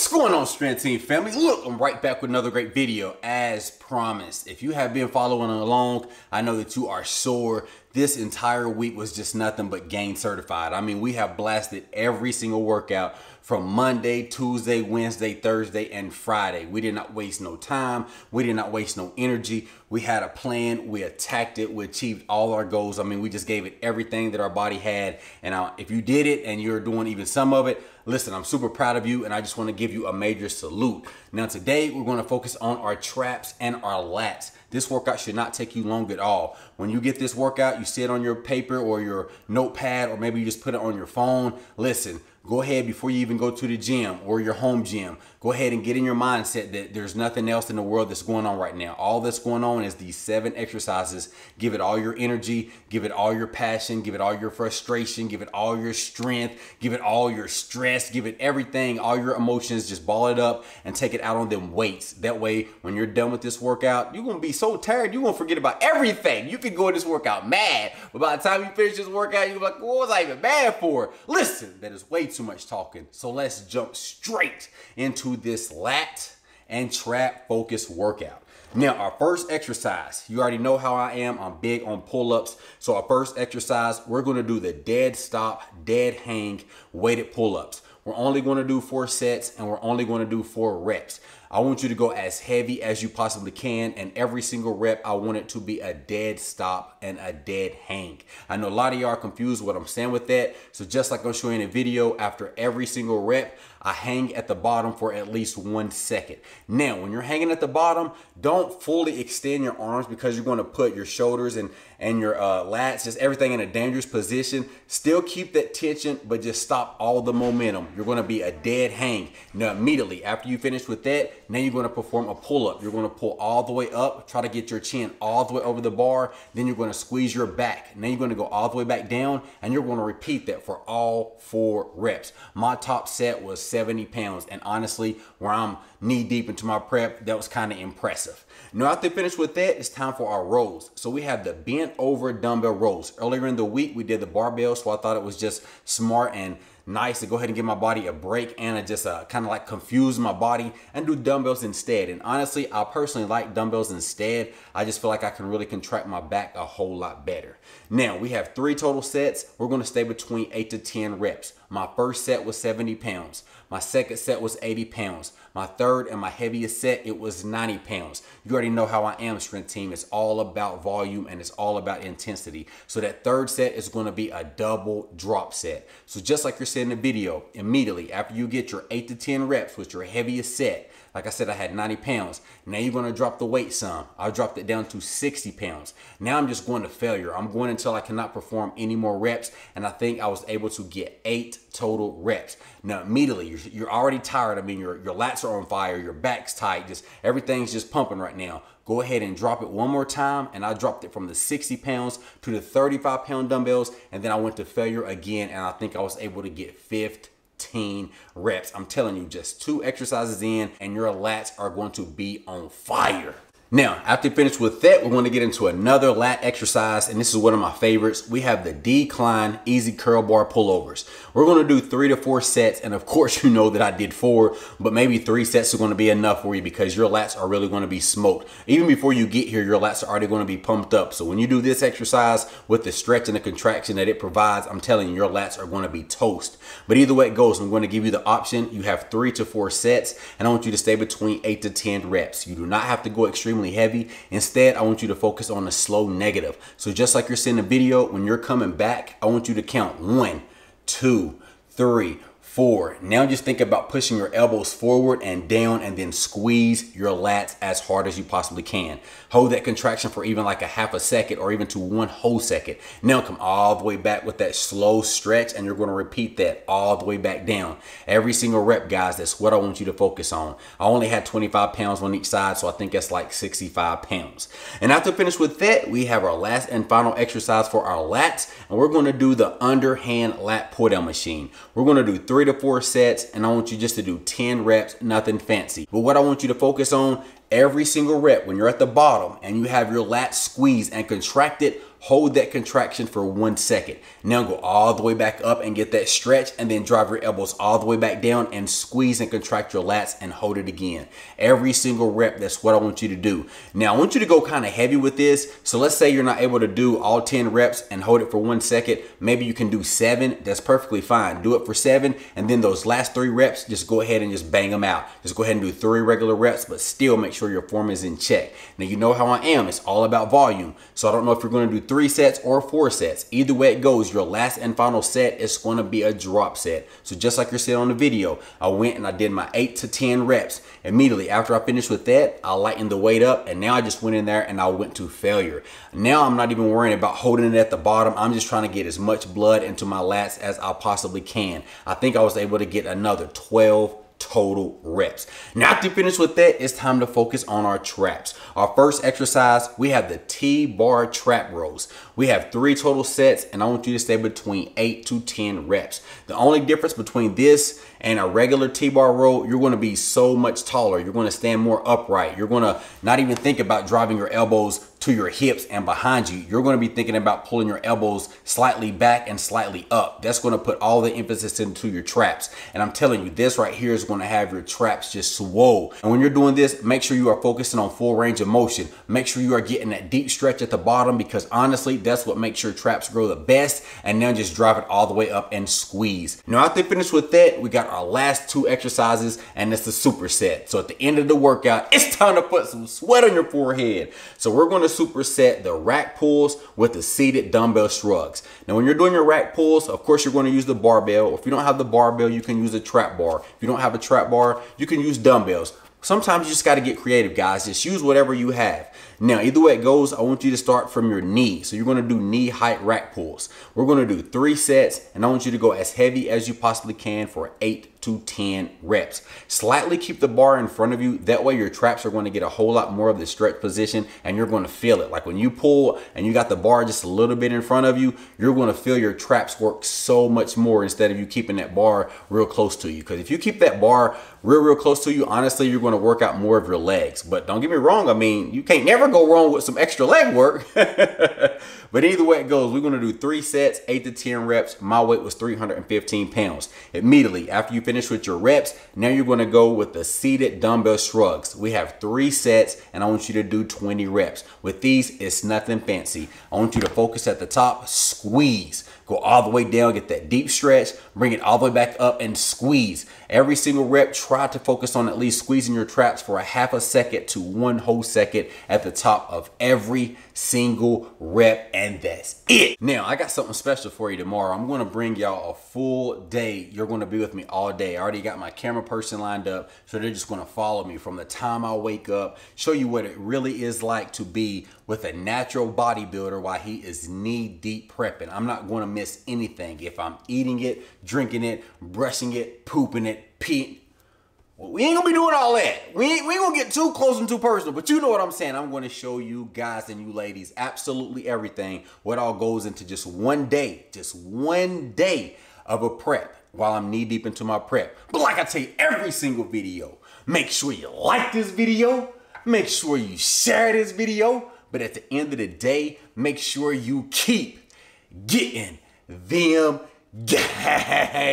What's going on, Strength Team family? Look, I'm right back with another great video as promised. If you have been following along, I know that you are sore. This entire week was just nothing but gain certified. I mean, we have blasted every single workout from Monday, Tuesday, Wednesday, Thursday, and Friday. We did not waste no time. We did not waste no energy. We had a plan. We attacked it. We achieved all our goals. I mean, we just gave it everything that our body had. And if you did it and you're doing even some of it, listen, I'm super proud of you, and I just want to give you a major salute. Now, today, we're going to focus on our traps and our lats. This workout should not take you long at all. When you get this workout, you see it on your paper or your notepad, or maybe you just put it on your phone. Listen, go ahead before you even go to the gym or your home gym. Go ahead and get in your mindset that there's nothing else in the world that's going on right now. All that's going on is these 7 exercises. Give it all your energy, give it all your passion, give it all your frustration, give it all your strength, give it all your stress, give it everything, all your emotions. Just ball it up and take it out on them weights. That way, when you're done with this workout, you're gonna be so tired, you're gonna forget about everything. You can go in this workout mad, but by the time you finish this workout, you're like, what was I even mad for? Listen, that is way too much talking. So let's jump straight into this lat and trap focused workout. Now, our first exercise, you already know how I am. I'm big on pull-ups. So our first exercise, we're going to do the dead stop, dead hang, weighted pull-ups. We're only going to do 4 sets and we're only going to do 4 reps. I want you to go as heavy as you possibly can, and every single rep, I want it to be a dead stop and a dead hang. I know a lot of y'all are confused what I'm saying with that. So just like I'm showing in a video, after every single rep, I hang at the bottom for at least 1 second. Now, when you're hanging at the bottom, don't fully extend your arms because you're going to put your shoulders and your lats, just everything in a dangerous position. Still keep that tension, but just stop all the momentum. You're going to be a dead hang. Now, immediately after you finish with that, now you're going to perform a pull-up. You're going to pull all the way up, try to get your chin all the way over the bar. Then you're going to squeeze your back. Now you're going to go all the way back down, and you're going to repeat that for all 4 reps. My top set was 70 pounds, and honestly, where I'm knee deep into my prep, that was kind of impressive. Now, after you finish with that, it's time for our rows. So we have the bent over dumbbell rows. Earlier in the week, we did the barbell, so I thought it was just smart and nice to go ahead and give my body a break and to just kind of like confuse my body and do dumbbells instead. And honestly, I personally like dumbbells instead. I just feel like I can really contract my back a whole lot better. Now, we have 3 total sets. We're going to stay between 8 to 10 reps. My first set was 70 pounds. My second set was 80 pounds. My third and my heaviest set, it was 90 pounds. You already know how I am, Strength Team. It's all about volume and it's all about intensity. So that third set is going to be a double drop set. So just like you're seeing in the video, immediately after you get your 8 to 10 reps with your heaviest set, like I said, I had 90 pounds. Now you're going to drop the weight some. I dropped it down to 60 pounds. Now I'm just going to failure. I'm going until I cannot perform any more reps. And I think I was able to get 8 total reps. Now immediately, you're already tired. I mean, your lats are on fire. Your back's tight. Just everything's just pumping right now. Go ahead and drop it one more time. And I dropped it from the 60 pounds to the 35-pound dumbbells. And then I went to failure again. And I think I was able to get 15 reps. I'm telling you, just 2 exercises in and your lats are going to be on fire. Now, after you finish with that, we're going to get into another lat exercise, and this is one of my favorites. We have the decline E-Z Curl Bar Pullovers. We're going to do 3 to 4 sets, and of course, you know that I did 4, but maybe 3 sets are going to be enough for you because your lats are really going to be smoked. Even before you get here, your lats are already going to be pumped up. So when you do this exercise with the stretch and the contraction that it provides, I'm telling you, your lats are going to be toast. But either way it goes, I'm going to give you the option. You have 3 to 4 sets, and I want you to stay between 8 to 10 reps. You do not have to go extremely heavy. Instead, I want you to focus on the slow negative. So just like you're seeing the video, when you're coming back, I want you to count 1, 2, 3, 4. Now just think about pushing your elbows forward and down and then squeeze your lats as hard as you possibly can. Hold that contraction for even like a half a second or even to 1 whole second. Now come all the way back with that slow stretch and you're going to repeat that all the way back down. Every single rep, guys, that's what I want you to focus on. I only had 25 pounds on each side, so I think that's like 65 pounds. And after finish with that, we have our last and final exercise for our lats, and we're going to do the underhand lat pull-down machine. We're going to do 3 to 4 sets, and I want you just to do 10 reps, nothing fancy. But what I want you to focus on, every single rep when you're at the bottom and you have your lats squeezed and contracted, hold that contraction for 1 second. Now go all the way back up and get that stretch, and then drive your elbows all the way back down and squeeze and contract your lats and hold it again. Every single rep, that's what I want you to do. Now I want you to go kind of heavy with this. So let's say you're not able to do all 10 reps and hold it for 1 second. Maybe you can do 7. That's perfectly fine. Do it for 7, and then those last 3 reps, just go ahead and just bang them out. Just go ahead and do 3 regular reps, but still make sure your form is in check. Now you know how I am. It's all about volume. So I don't know if you're going to do 3 sets or 4 sets. Either way it goes, your last and final set is going to be a drop set. So just like you're seeing on the video, I went and I did my 8 to 10 reps. Immediately after I finished with that, I lightened the weight up, and now I just went in there and I went to failure. Now I'm not even worrying about holding it at the bottom. I'm just trying to get as much blood into my lats as I possibly can. I think I was able to get another 12 total reps. Now after you finish with that, it's time to focus on our traps. Our first exercise, we have the TBar Trap Rows. We have 3 total sets, and I want you to stay between 8 to 10 reps. The only difference between this and a regular T-bar row, you're going to be so much taller. You're going to stand more upright. You're going to not even think about driving your elbows to your hips and behind you. You're going to be thinking about pulling your elbows slightly back and slightly up. That's going to put all the emphasis into your traps. And I'm telling you, this right here is going to have your traps just swole. And when you're doing this, make sure you are focusing on full range of motion. Make sure you are getting that deep stretch at the bottom, because honestly, that's what makes your traps grow the best. And now just drive it all the way up and squeeze. Now after finished with that, we got our last 2 exercises, and it's the superset. So at the end of the workout, it's time to put some sweat on your forehead. So we're going to superset the rack pulls with the seated dumbbell shrugs. Now when you're doing your rack pulls, of course you're going to use the barbell. If you don't have the barbell, you can use a trap bar. If you don't have a trap bar, you can use dumbbells. Sometimes you just got to get creative, guys. Just use whatever you have. Now, either way it goes, I want you to start from your knee. So you're going to do knee height rack pulls. We're going to do 3 sets, and I want you to go as heavy as you possibly can for 8 to 10 reps. Slightly keep the bar in front of you. That way your traps are going to get a whole lot more of the stretch position, and you're going to feel it. Like when you pull and you got the bar just a little bit in front of you, you're going to feel your traps work so much more instead of you keeping that bar real close to you. Because if you keep that bar real close to you, honestly, you're going to work out more of your legs. But don't get me wrong, I mean, you can't never go wrong with some extra leg work. But either way it goes, we're going to do 3 sets, 8 to 10 reps. My weight was 315 pounds. Immediately after you finish with your reps, now you're going to go with the seated dumbbell shrugs. We have 3 sets, and I want you to do 20 reps. With these, it's nothing fancy. I want you to focus at the top, squeeze. Go all the way down, get that deep stretch, bring it all the way back up and squeeze. Every single rep, try to focus on at least squeezing your traps for a half a second to 1 whole second at the top of every single rep, and that's it. Now, I got something special for you tomorrow. I'm gonna bring y'all a full day. You're gonna be with me all day. I already got my camera person lined up, so they're just gonna follow me from the time I wake up, show you what it really is like to be with a natural bodybuilder while he is knee deep prepping. I'm not gonna miss anything. If I'm eating it, drinking it, brushing it, pooping it, peeing, well, we ain't gonna be doing all that. We ain't gonna get too close and too personal, but you know what I'm saying. I'm gonna show you guys and you ladies absolutely everything, what all goes into just one day of a prep while I'm knee deep into my prep. But like I tell you every single video, make sure you like this video, make sure you share this video, but at the end of the day, make sure you keep getting them gains.